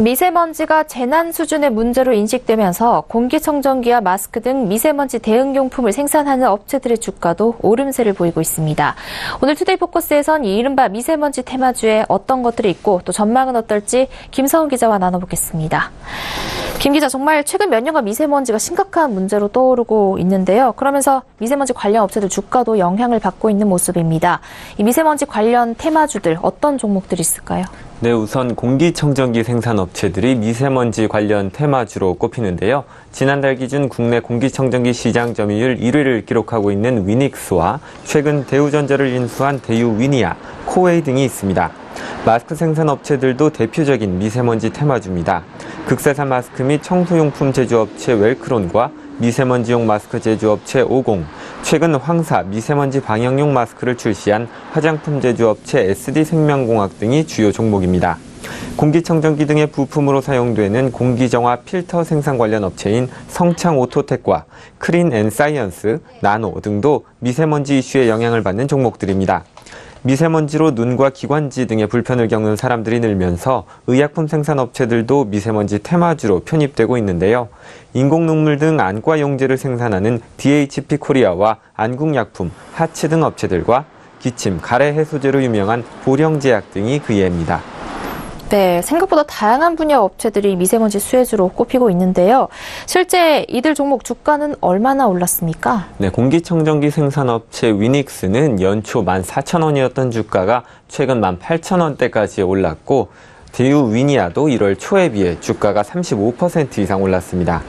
미세먼지가 재난 수준의 문제로 인식되면서 공기청정기와 마스크 등 미세먼지 대응용품을 생산하는 업체들의 주가도 오름세를 보이고 있습니다. 오늘 투데이 포커스에선 이 이른바 미세먼지 테마주에 어떤 것들이 있고 또 전망은 어떨지 김서훈 기자와 나눠보겠습니다. 김 기자, 정말 최근 몇 년간 미세먼지가 심각한 문제로 떠오르고 있는데요. 그러면서 미세먼지 관련 업체들 주가도 영향을 받고 있는 모습입니다. 이 미세먼지 관련 테마주들 어떤 종목들이 있을까요? 네, 우선 공기청정기 생산업체들이 미세먼지 관련 테마주로 꼽히는데요. 지난달 기준 국내 공기청정기 시장 점유율 1위를 기록하고 있는 위닉스와 최근 대우전자를 인수한 대유 위니아, 코웨이 등이 있습니다. 마스크 생산업체들도 대표적인 미세먼지 테마주입니다. 극세사 마스크 및 청소용품 제조업체 웰크론과 미세먼지용 마스크 제조업체 오공, 최근 황사 미세먼지 방역용 마스크를 출시한 화장품 제조업체 SD생명공학 등이 주요 종목입니다. 공기청정기 등의 부품으로 사용되는 공기정화 필터 생산 관련 업체인 성창오토텍과 크린앤사이언스, 나노 등도 미세먼지 이슈에 영향을 받는 종목들입니다. 미세먼지로 눈과 기관지 등의 불편을 겪는 사람들이 늘면서 의약품 생산업체들도 미세먼지 테마주로 편입되고 있는데요. 인공눈물 등 안과 용제를 생산하는 DHP 코리아와 안국약품, 하츠 등 업체들과 기침, 가래 해소제로 유명한 보령제약 등이 그 예입니다. 네, 생각보다 다양한 분야 업체들이 미세먼지 수혜주로 꼽히고 있는데요. 실제 이들 종목 주가는 얼마나 올랐습니까? 네, 공기청정기 생산업체 위닉스는 연초 14,000원이었던 주가가 최근 18,000원대까지 올랐고 대유 위니아도 1월 초에 비해 주가가 35% 이상 올랐습니다.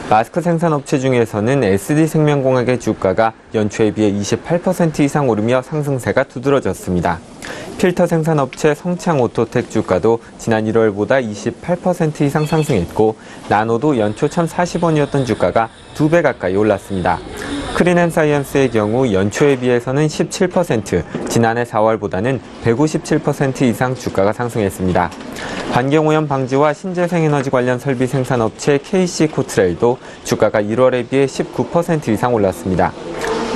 마스크 생산업체 중에서는 SD생명공학의 주가가 연초에 비해 28% 이상 오르며 상승세가 두드러졌습니다. 필터 생산업체 성창오토텍 주가도 지난 1월보다 28% 이상 상승했고 나노도 연초 1,040원이었던 주가가 2배 가까이 올랐습니다. 크린앤사이언스의 경우 연초에 비해서는 17%, 지난해 4월보다는 157% 이상 주가가 상승했습니다. 환경오염 방지와 신재생에너지 관련 설비 생산업체 KC코트렐도 주가가 1월에 비해 19% 이상 올랐습니다.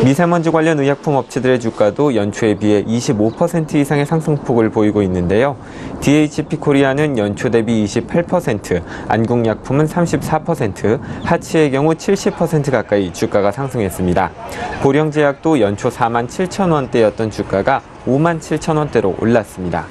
미세먼지 관련 의약품 업체들의 주가도 연초에 비해 25% 이상의 상승폭을 보이고 있는데요. DHP 코리아는 연초 대비 28%, 안국약품은 34%, 하츠의 경우 70% 가까이 주가가 상승했습니다. 보령제약도 연초 47,000원대였던 주가가 57,000원대로 올랐습니다.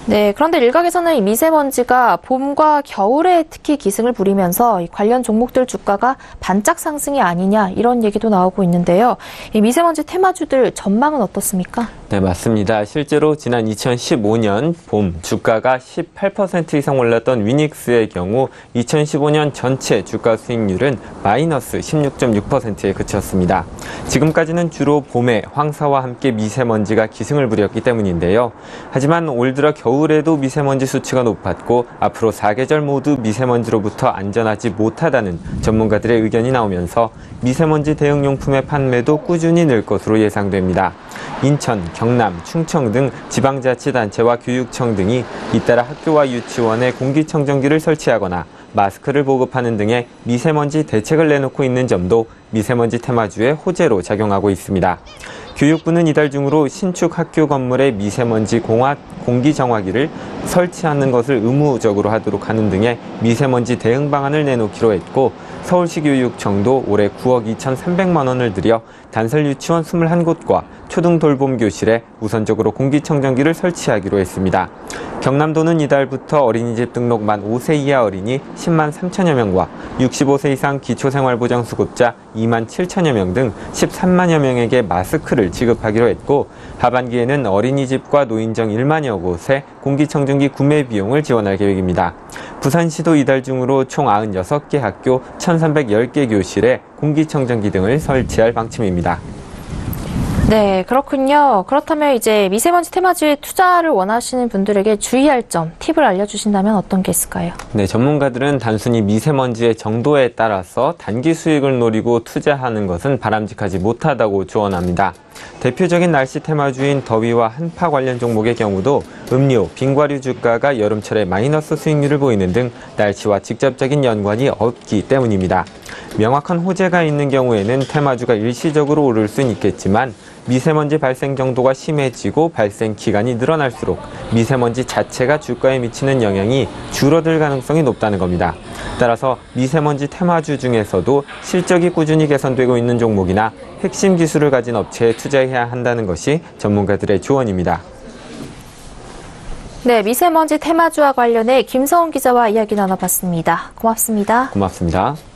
네, 그런데 일각에서는 이 미세먼지가 봄과 겨울에 특히 기승을 부리면서 이 관련 종목들 주가가 반짝 상승이 아니냐 이런 얘기도 나오고 있는데요. 이 미세먼지 테마주들 전망은 어떻습니까? 네, 맞습니다. 실제로 지난 2015년 봄 주가가 18% 이상 올랐던 위닉스의 경우 2015년 전체 주가 수익률은 마이너스 16.6%에 그쳤습니다. 지금까지는 주로 봄에 황사와 함께 미세먼지가 기승을 부렸기 때문인데요. 하지만 올 들어 겨울에도 미세먼지 수치가 높았고 앞으로 4계절 모두 미세먼지로부터 안전하지 못하다는 전문가들의 의견이 나오면서 미세먼지 대응용품의 판매도 꾸준히 늘 것으로 예상됩니다. 인천, 경남, 충청 등 지방자치단체와 교육청 등이 잇따라 학교와 유치원에 공기청정기를 설치하거나 마스크를 보급하는 등의 미세먼지 대책을 내놓고 있는 점도 미세먼지 테마주의 호재로 작용하고 있습니다. 교육부는 이달 중으로 신축 학교 건물에 미세먼지 공기정화기를 설치하는 것을 의무적으로 하도록 하는 등의 미세먼지 대응 방안을 내놓기로 했고 서울시 교육청도 올해 9억 2,300만 원을 들여 단설 유치원 21곳과 초등 돌봄 교실에 우선적으로 공기청정기를 설치하기로 했습니다. 경남도는 이달부터 어린이집 등록 만 5세 이하 어린이 10만 3천여 명과 65세 이상 기초생활보장수급자 2만 7천여 명 등 13만여 명에게 마스크를 지급하기로 했고 하반기에는 어린이집과 노인정 1만여 곳에 공기청정기 구매 비용을 지원할 계획입니다. 부산시도 이달 중으로 총 96개 학교 1,310개 교실에 공기청정기 등을 설치할 방침입니다. 네, 그렇군요. 그렇다면 이제 미세먼지 테마주에 투자를 원하시는 분들에게 주의할 점, 팁을 알려주신다면 어떤 게 있을까요? 네, 전문가들은 단순히 미세먼지의 정도에 따라서 단기 수익을 노리고 투자하는 것은 바람직하지 못하다고 조언합니다. 대표적인 날씨 테마주인 더위와 한파 관련 종목의 경우도 음료, 빙과류 주가가 여름철에 마이너스 수익률을 보이는 등 날씨와 직접적인 연관이 없기 때문입니다. 명확한 호재가 있는 경우에는 테마주가 일시적으로 오를 수는 있겠지만 미세먼지 발생 정도가 심해지고 발생 기간이 늘어날수록 미세먼지 자체가 주가에 미치는 영향이 줄어들 가능성이 높다는 겁니다. 따라서 미세먼지 테마주 중에서도 실적이 꾸준히 개선되고 있는 종목이나 핵심 기술을 가진 업체에 투자해야 한다는 것이 전문가들의 조언입니다. 네, 미세먼지 테마주와 관련해 김서훈 기자와 이야기 나눠봤습니다. 고맙습니다. 고맙습니다.